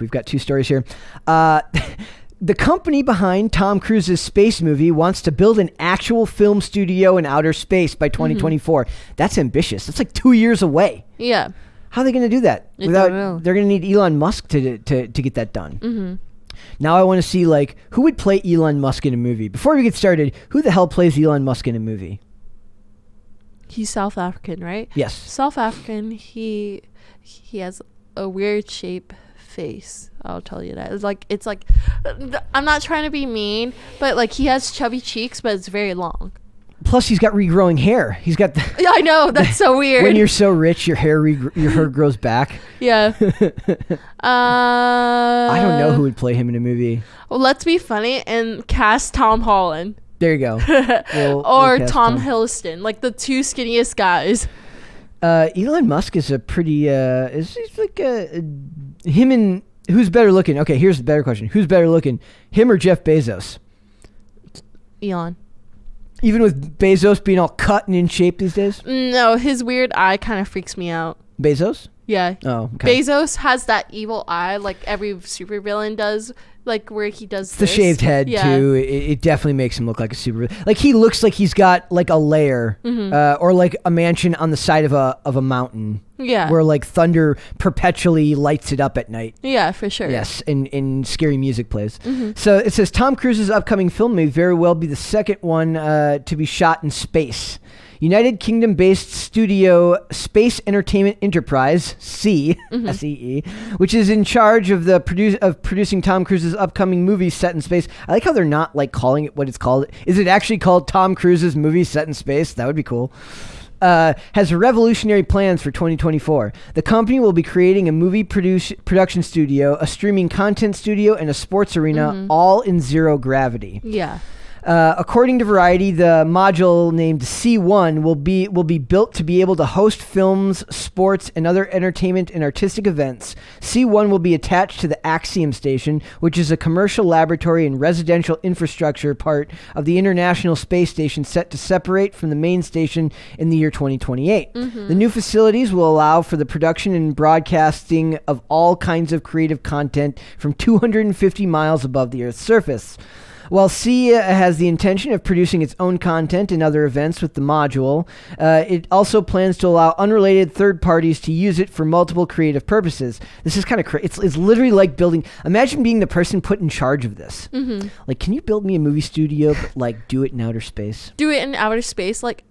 We've got 2 stories here. The company behind Tom Cruise's space movie wants to build an actual film studio in outer space by 2024. That's ambitious. That's like 2 years away. Yeah. How are they going to do that? They're going to need Elon Musk to get that done. Now I want to see, like, who would play Elon Musk in a movie? Before we get started, who the hell plays Elon Musk in a movie? He's South African, right? Yes. South African. He has a weird shape face. I'll tell you that. It's like I'm not trying to be mean, but like he has chubby cheeks, but it's very long. Plus, he's got regrowing hair. He's got. Yeah, I know. That's so weird. When you're so rich, your hair grows back. Yeah. I don't know who would play him in a movie. Well, let's be funny and cast Tom Holland. There you go. Or Tom Hiddleston, like the 2 skinniest guys. Elon Musk is a pretty. He's like him and who's better looking? Okay, here's the better question: who's better looking, him or Jeff Bezos? Elon. Even with Bezos being all cut and in shape these days? No, his weird eye kind of freaks me out. Bezos? Yeah. Oh, okay. Bezos has that evil eye like every supervillain does, like where he does the shaved head, too. It definitely makes him look like a supervillain. Like, he looks like he's got, like, a lair or, like, a mansion on the side of a mountain. Yeah. Where, like, thunder perpetually lights it up at night. Yeah, for sure. Yes, and scary music plays. So it says Tom Cruise's upcoming film may very well be the second one to be shot in space. United Kingdom-based studio Space Entertainment Enterprise, SEE, which is in charge of producing Tom Cruise's upcoming movie set in space. I like how they're not like calling it what it's called. Is it actually called Tom Cruise's movie set in space? That would be cool. Has revolutionary plans for 2024. The company will be creating a movie production studio, a streaming content studio, and a sports arena, all in zero gravity. Yeah. According to Variety, the module named C1 will be built to be able to host films, sports, and other entertainment and artistic events. C1 will be attached to the Axiom Station, which is a commercial laboratory and residential infrastructure part of the International Space Station set to separate from the main station in the year 2028. The new facilities will allow for the production and broadcasting of all kinds of creative content from 250 miles above the Earth's surface. While C has the intention of producing its own content and other events with the module, it also plans to allow unrelated third parties to use it for multiple creative purposes. This is kind of crazy. It's literally like building. Imagine being the person put in charge of this. Like, can you build me a movie studio, but like do it in outer space? Do it in outer space, like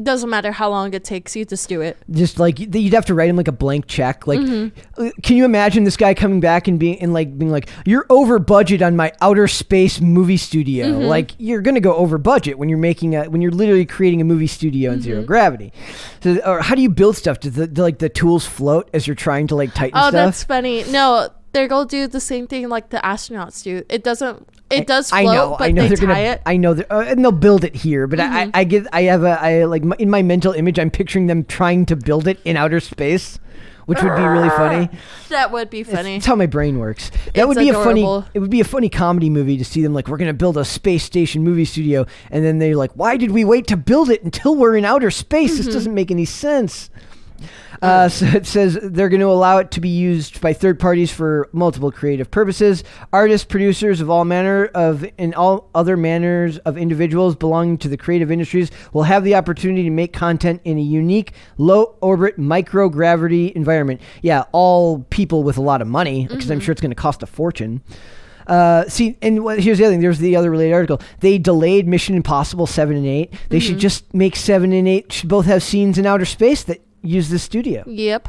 doesn't matter how long it takes you, just do it. Just like you'd have to write him like a blank check. Like, can you imagine this guy coming back and being like, you're over budget on my outer space movie studio. Like, you're gonna go over budget when you're when you're literally creating a movie studio in zero gravity. So, or how do you build stuff? Do the tools float as you're trying to like tighten stuff? Oh, that's funny. No, they're gonna do the same thing like the astronauts do. It doesn't. It does float, but they tie it. I know, and they'll build it here. But in my mental image, I'm picturing them trying to build it in outer space, which would be really funny. That would be funny. That's how my brain works. That would be adorable. It would be a funny comedy movie to see them like, we're gonna build a space station movie studio, and then they're like, why did we wait to build it until we're in outer space? This doesn't make any sense. So it says they're going to allow it to be used by third parties for multiple creative purposes. Artists, producers of all other manners of individuals belonging to the creative industries will have the opportunity to make content in a unique, low-orbit, microgravity environment. Yeah, all people with a lot of money, because I'm sure it's going to cost a fortune. Here's the other thing. There's the other related article. They delayed Mission Impossible 7 and 8. They should just make 7 and 8 should both have scenes in outer space that use the studio. Yep.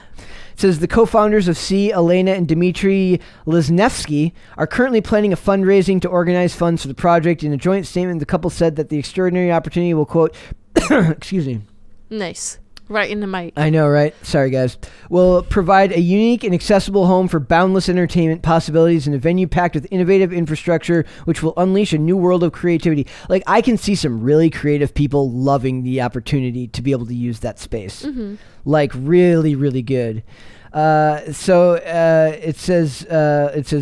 It says the co-founders of C, Elena and Dmitry Lesnevsky, are currently planning a fundraising to organize funds for the project. In a joint statement, the couple said that the extraordinary opportunity will, quote, excuse me. Nice. Right in the mic. I know, right? Sorry, guys. Will provide a unique and accessible home for boundless entertainment possibilities and a venue packed with innovative infrastructure, which will unleash a new world of creativity. Like, I can see some really creative people loving the opportunity to be able to use that space. Like, really, really good. It says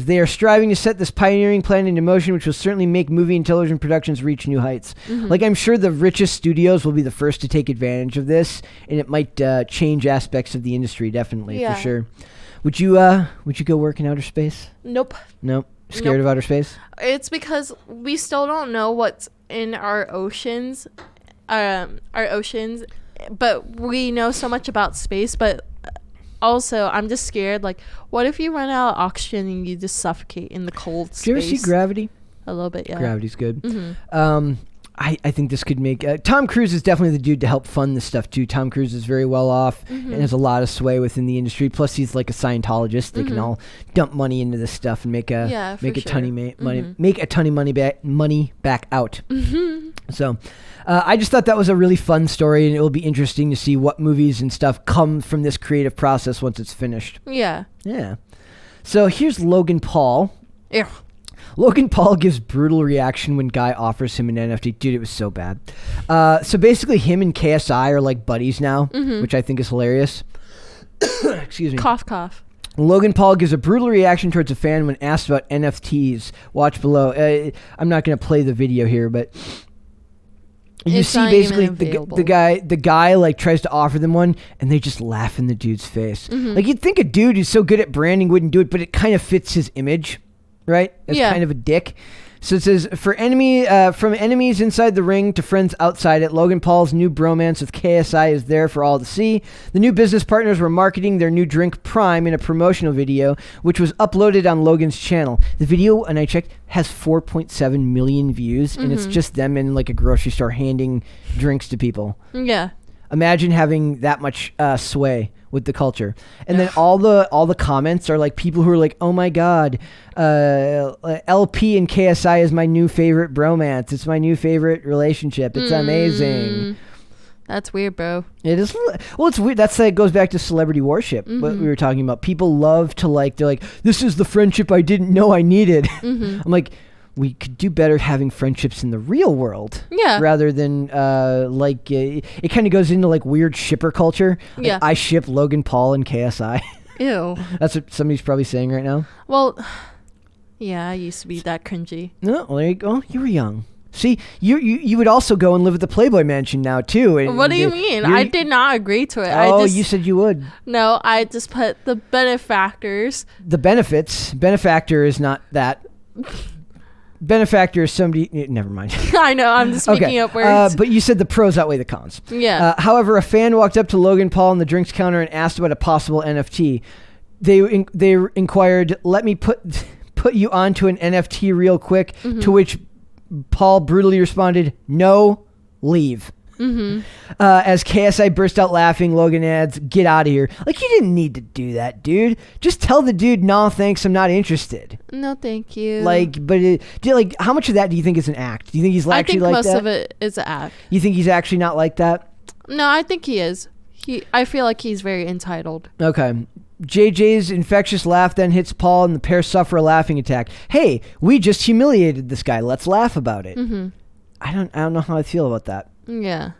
they are striving to set this pioneering plan into motion, which will certainly make movie and television productions reach new heights. Like, I'm sure the richest studios will be the first to take advantage of this, and it might change aspects of the industry, definitely, for sure. Would you go work in outer space? Nope. Nope. Scared of outer space? It's because we still don't know what's in our oceans, but we know so much about space. But also, I'm just scared. Like, what if you run out of oxygen and you just suffocate in the cold space? Do you ever see Gravity? A little bit, yeah. Gravity's good. Mm-hmm. I think this could make... Tom Cruise is definitely the dude to help fund this stuff, too. Tom Cruise is very well off and has a lot of sway within the industry. Plus, he's like a Scientologist. They can all dump money into this stuff and make a ton of money back out. So, I just thought that was a really fun story, and it will be interesting to see what movies and stuff come from this creative process once it's finished. Yeah. Yeah. So, here's Logan Paul. Yeah. Logan Paul gives brutal reaction when guy offers him an NFT. Dude, it was so bad. So basically him and KSI are like buddies now, which I think is hilarious. Excuse me. Cough, cough. Logan Paul gives a brutal reaction towards a fan when asked about NFTs. Watch below. I'm not going to play the video here, but you It's see not basically even available. the guy like tries to offer them one, and they just laugh in the dude's face. Like you'd think a dude who's so good at branding wouldn't do it, but it kind of fits his image. Right? As kind of a dick. So it says, from enemies inside the ring to friends outside it, Logan Paul's new bromance with KSI is there for all to see. The new business partners were marketing their new drink Prime in a promotional video, which was uploaded on Logan's channel. The video, and I checked, has 4.7 million views, and it's just them in like a grocery store handing drinks to people. Yeah. Imagine having that much sway with the culture. And then all the comments are like people who are like, oh my god, LP and KSI is my new favorite bromance. It's my new favorite relationship. It's amazing. That's weird, bro. It is. Well, it's weird. It goes back to celebrity worship, what we were talking about. People love to they're like, this is the friendship I didn't know I needed. I'm like, we could do better having friendships in the real world. Yeah. Rather than, it kind of goes into, like, weird shipper culture. Like, Yeah. I ship Logan Paul and KSI. Ew. That's what somebody's probably saying right now. Well, yeah, I used to be that cringy. No, well, there you go. You were young. See, you would also go and live at the Playboy Mansion now, too. And What do you mean? I did not agree to it. You said you would. No, I just put the benefactors. The benefits. Benefactor is not that. Benefactor is somebody... Never mind. I know, I'm just making up words. But you said the pros outweigh the cons. Yeah. However, a fan walked up to Logan Paul in the drinks counter and asked about a possible NFT. They inquired, let me put you onto an NFT real quick, to which Paul brutally responded, no, leave. As KSI burst out laughing, Logan adds, get out of here. Like, you didn't need to do that, dude. Just tell the dude, no, thanks, I'm not interested. No, thank you. Like, but how much of that do you think is an act? Do you think he's actually like that? I think most of it is an act. You think he's actually not like that? No, I think he is. I feel like he's very entitled. Okay. JJ's infectious laugh then hits Paul, and the pair suffer a laughing attack. Hey, we just humiliated this guy. Let's laugh about it. I don't know how I feel about that. Yeah.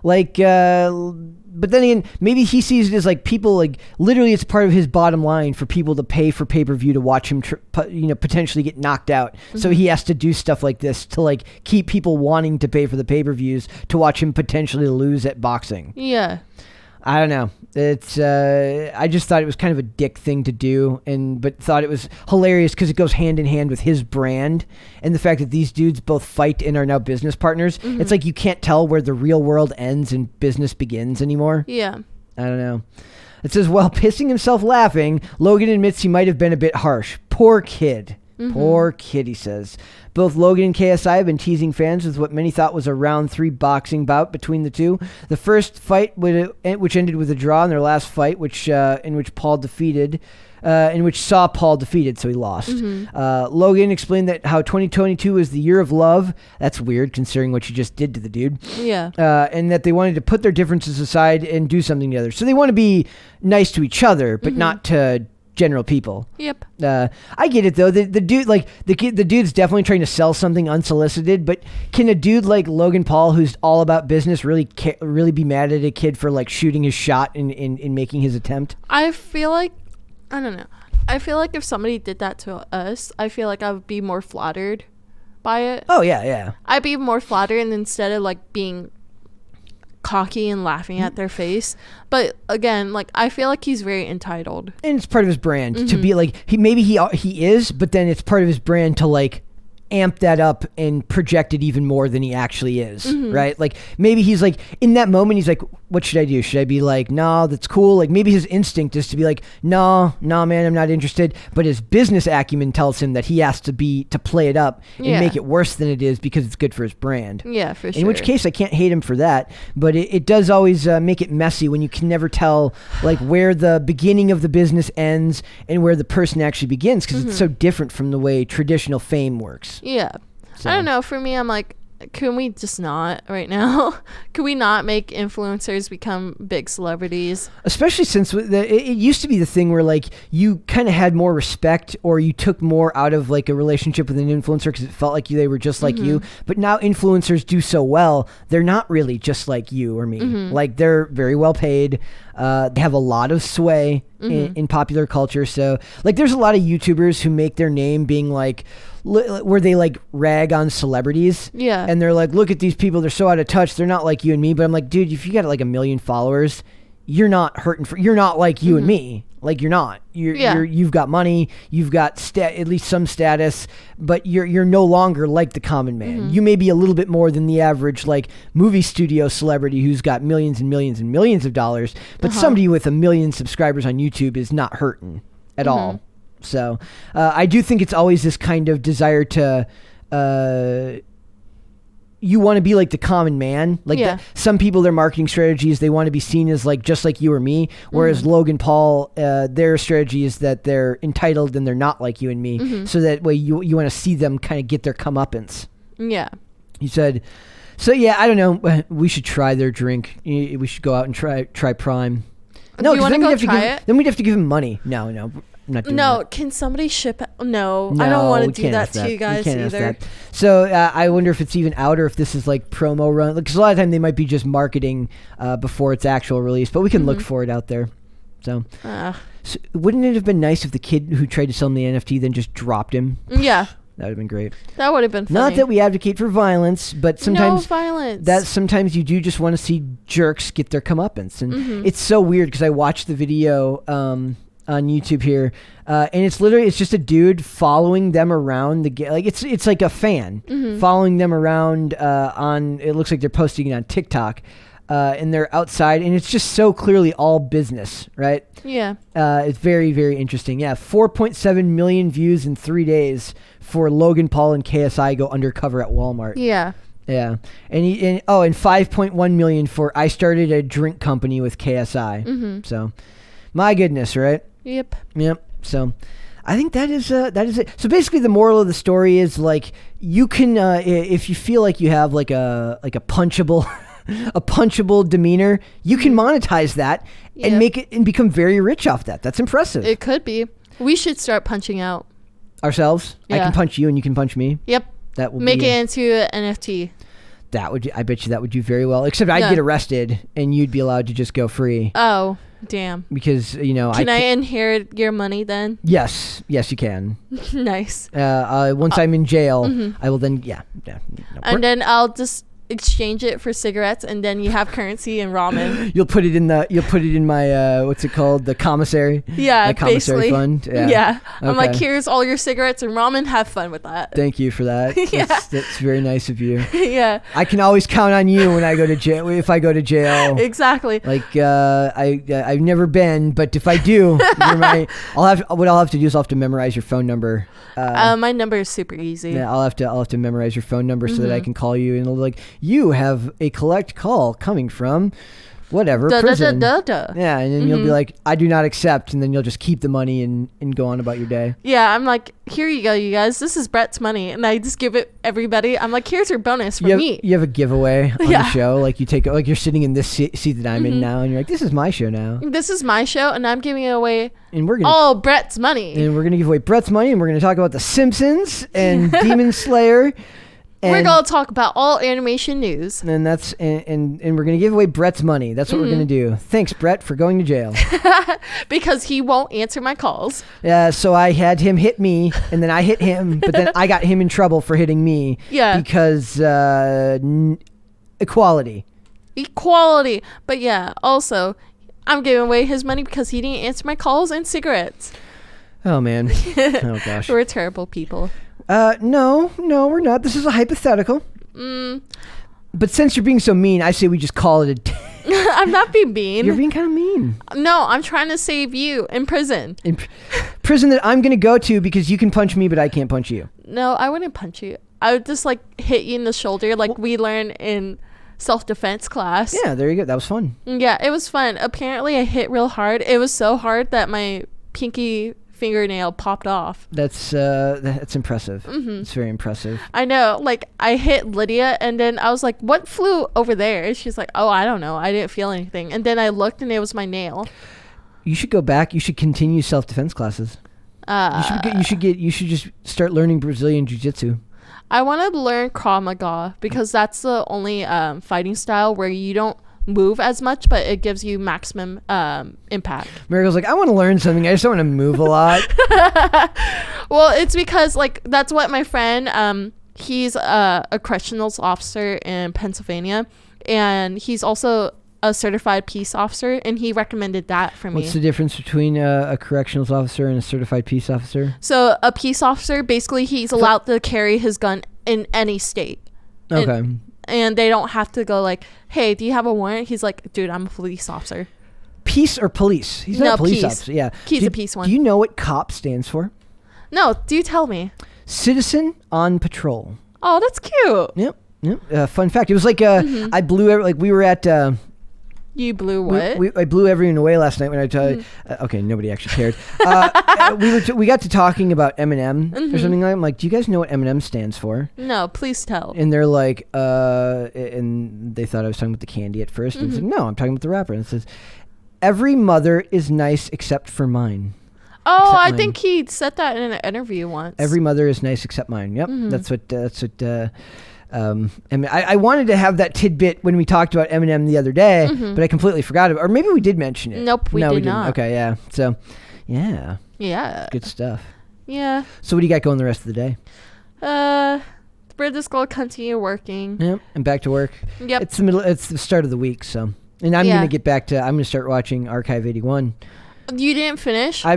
Like, but then again, maybe he sees it as like people, like literally it's part of his bottom line for people to pay for pay-per-view to watch him, potentially get knocked out. So he has to do stuff like this to like keep people wanting to pay for the pay-per-views to watch him potentially lose at boxing. Yeah. I don't know. It's I just thought it was kind of a dick thing to do, but thought it was hilarious because it goes hand in hand with his brand and the fact that these dudes both fight and are now business partners. It's like you can't tell where the real world ends and business begins anymore. Yeah. I don't know. It says, while pissing himself laughing, Logan admits he might have been a bit harsh. Poor kid. Poor kid, he says. Both Logan and KSI have been teasing fans with what many thought was a round 3 boxing bout between the two. The first fight, which ended with a draw, and their last fight, in which saw Paul defeated, so he lost. Logan explained that how 2022 was the year of love. That's weird, considering what you just did to the dude. Yeah. And that they wanted to put their differences aside and do something together. So they want to be nice to each other, but not to general people. Yep. I get it though. The dude, like the dude's definitely trying to sell something unsolicited. But can a dude like Logan Paul, who's all about business, really be mad at a kid for like shooting his shot in making his attempt? I feel like, I don't know. I feel like if somebody did that to us, I feel like I would be more flattered by it. Oh yeah. I'd be more flattered, and instead of like being cocky and laughing at their face. But again, like, I feel like he's very entitled. And it's part of his brand to be like, he is, but then it's part of his brand to like amp that up and project it even more than he actually is, right? Like, maybe he's like, in that moment, he's like, what should I do? Should I be like, nah, that's cool? Like, maybe his instinct is to be like, nah, man, I'm not interested. But his business acumen tells him that he has to play it up and make it worse than it is because it's good for his brand. Yeah, for sure. In which case, I can't hate him for that. But it does always make it messy when you can never tell like where the beginning of the business ends and where the person actually begins, because it's so different from the way traditional fame works. Yeah. So. I don't know. For me, I'm like, can we just not right now? Can we not make influencers become big celebrities? Especially since it used to be the thing where like you kind of had more respect, or you took more out of like a relationship with an influencer because it felt like they were just like you. But now influencers do so well, they're not really just like you or me. Like, they're very well paid. They have a lot of sway in popular culture. So like, there's a lot of YouTubers who make their name being like, where they like rag on celebrities. Yeah. And they're like, look at these people, they're so out of touch, they're not like you and me. But I'm like, dude, if you got like 1 million followers, you're not you're not like you and me. Like, you're not. You've got money, you've got at least some status, but you're no longer like the common man. You may be a little bit more than the average like movie studio celebrity who's got millions and millions and millions of dollars, but somebody with 1 million subscribers on YouTube is not hurting at all. So I do think it's always this kind of desire to you want to be like the common man. Like, some people, their marketing strategy is they want to be seen as like just like you or me, whereas Logan Paul, their strategy is that they're entitled and they're not like you and me. So that way you want to see them kind of get their comeuppance. Yeah. He said, so yeah, I don't know. We should try their drink. We should go out and try Prime. No, do you want to go try it? Then we'd have to give him money. No. I'm not doing that. Can somebody ship it? No, I don't want to do that to you guys either. So I wonder if it's even out, or if this is like promo run. Because a lot of time they might be just marketing before its actual release. But we can look for it out there. So wouldn't it have been nice if the kid who tried to sell him the NFT then just dropped him? Yeah. That would have been great. That would have been funny. Not that we advocate for violence, but sometimes no violence. Sometimes you do just want to see jerks get their comeuppance. And it's so weird because I watched the video on YouTube here, and it's just a dude following them around like it's like a fan following them around on, it looks like they're posting it on TikTok, and they're outside, and it's just so clearly all business, right? Yeah. It's very, very interesting. Yeah, 4.7 million views in 3 days for Logan Paul and KSI go undercover at Walmart. Yeah. Yeah, and 5.1 million for I started a drink company with KSI. So, my goodness, right? Yep. So, I think that is it. So basically, the moral of the story is like, you can if you feel like you have like a punchable a punchable demeanor, you can monetize that and make it and become very rich off that. That's impressive. It could be. We should start punching out ourselves. I can punch you and you can punch me. Yep. That will make it into an NFT. I bet you that would do very well. Except I'd get arrested and you'd be allowed to just go free. Oh, damn. Because, Can I inherit your money then? Yes, you can. Nice. Once I'm in jail, I will then, and then I'll just exchange it for cigarettes, and then you have currency and ramen. You'll put it in my what's it called, the commissary? Yeah, the commissary basically. Fund. Yeah. Okay. I'm like, here's all your cigarettes and ramen. Have fun with that. Thank you for that. That's very nice of you. Yeah. I can always count on you when I go to jail. If I go to jail, exactly. Like I've never been, but if I do, I'll have to do is I'll have to memorize your phone number. My number is super easy. Yeah, I'll have to memorize your phone number so that I can call you, and it'll be like, you have a collect call coming from whatever prison. Yeah, and then you'll be like, I do not accept, and then you'll just keep the money and go on about your day. Yeah, I'm like, here you go, you guys. This is Brett's money, and I just give it everybody. I'm like, here's your bonus for me. You have a giveaway on the show, like you take, like you're sitting in this seat that I'm in now, and you're like, this is my show now. This is my show, and I'm giving away and we're gonna all Brett's money. And we're gonna give away Brett's money, and we're gonna talk about The Simpsons and Demon Slayer. We're going to talk about all animation news. And that's and we're going to give away Brett's money. That's what we're going to do. Thanks, Brett, for going to jail. Because he won't answer my calls. Yeah, so I had him hit me, and then I hit him, but then I got him in trouble for hitting me. Yeah. Because equality. Equality. But yeah, also, I'm giving away his money because he didn't answer my calls and cigarettes. Oh, man. Oh, gosh. We're terrible people. No, we're not. This is a hypothetical. But since you're being so mean, I say we just call it a... I'm not being mean. You're being kind of mean. No, I'm trying to save you in prison. Prison that I'm going to go to because you can punch me, but I can't punch you. No, I wouldn't punch you. I would just like hit you in the shoulder like we learned in self-defense class. Yeah, there you go. That was fun. Yeah, it was fun. Apparently, I hit real hard. It was so hard that my pinky fingernail popped off. That's impressive. It's very impressive. I know. Like, I hit Lydia, and then I was like, what flew over there? And she's like, oh, I don't know. I didn't feel anything. And then I looked, and it was my nail. You should go back. You should continue self-defense classes. You should just start learning Brazilian jiu-jitsu. I want to learn Krav Maga because that's the only fighting style where you don't move as much, but it gives you maximum impact. Miracle's like, I want to learn something. I just don't want to move a lot. Well, it's because like that's what my friend, he's a correctionals officer in Pennsylvania, and he's also a certified peace officer, and he recommended that for me. What's the difference between a correctionals officer and a certified peace officer? So a peace officer, basically, he's allowed to carry his gun in any state. Okay. And they don't have to go like, hey, do you have a warrant? He's like, dude, I'm a police officer. Peace or police? He's not a police officer. Yeah. He's a peace one. Do you know what COP stands for? No, do tell me. Citizen on Patrol. Oh, that's cute. Yep. Fun fact. It was like I blew we were at... You blew what? I blew everyone away last night when I told okay, nobody actually cared. We got to talking about Eminem or something like that. I'm like, do you guys know what Eminem stands for? No, please tell. And they're like, and they thought I was talking about the candy at first. And I said, no, I'm talking about the rapper. And it says, every mother is nice except for mine. Oh, except I mine. think he said that in an interview once. Every mother is nice except mine. Yep, that's what. I wanted to have that tidbit when we talked about Eminem the other day, but I completely forgot it. Or maybe we did mention it. Nope, we didn't. Okay, yeah. So, yeah. Yeah. Good stuff. Yeah. So what do you got going the rest of the day? We're just going to continue working. Yep, and back to work. Yep. It's the start of the week, so. And I'm going to get back to, I'm going to start watching Archive 81. You didn't finish? I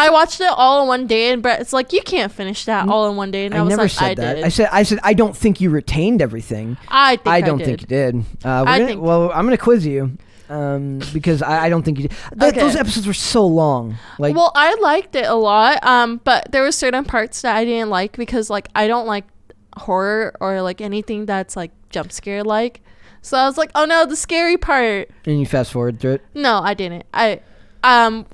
watched it all in one day, and Brett's like, you can't finish that all in one day. And I was never like, said that. did. I said I don't think you retained everything. I don't think you did. I'm going to quiz you because I don't think you did. Those episodes were so long. Like, well, I liked it a lot, but there were certain parts that I didn't like because like I don't like horror or like anything that's like jump scare like. So I was like, oh no, the scary part. And you fast forward through it? No, I didn't.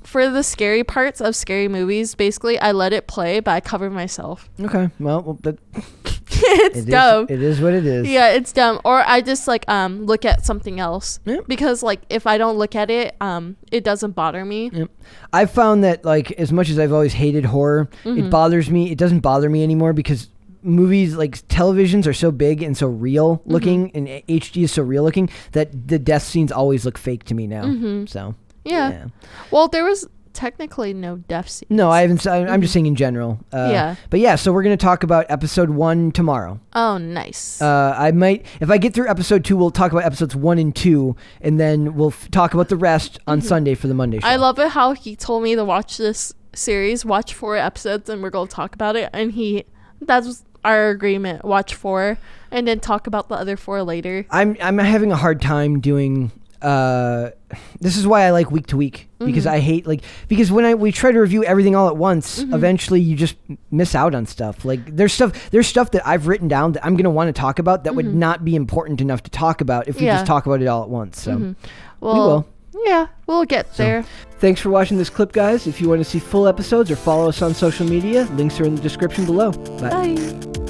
For the scary parts of scary movies, basically, I let it play, but I covered myself. Okay, well, it's dumb. It is what it is. Yeah, it's dumb. Or I just like look at something else because like if I don't look at it, it doesn't bother me. Yep. I've found that like as much as I've always hated horror, it bothers me. It doesn't bother me anymore because movies like televisions are so big and so real looking, and HD is so real looking that the death scenes always look fake to me now. So. Yeah. Well, there was technically no death scenes. No, I haven't. I'm just saying in general. Yeah. But yeah, so we're going to talk about episode 1 tomorrow. Oh, nice. I might, if I get through episode 2, we'll talk about episodes 1 and 2, and then we'll talk about the rest on Sunday for the Monday show. I love it how he told me to watch this series, watch 4 episodes, and we're going to talk about it. And that's our agreement, watch 4, and then talk about the other 4 later. I'm having a hard time doing... this is why I like week to week because I hate because when we try to review everything all at once, eventually you just miss out on stuff. Like there's stuff that I've written down that I'm going to want to talk about that would not be important enough to talk about if we just talk about it all at once. So well, we will. Yeah, we'll get there. Thanks for watching this clip, guys. If you want to see full episodes or follow us on social media, links are in the description below. Bye. Bye.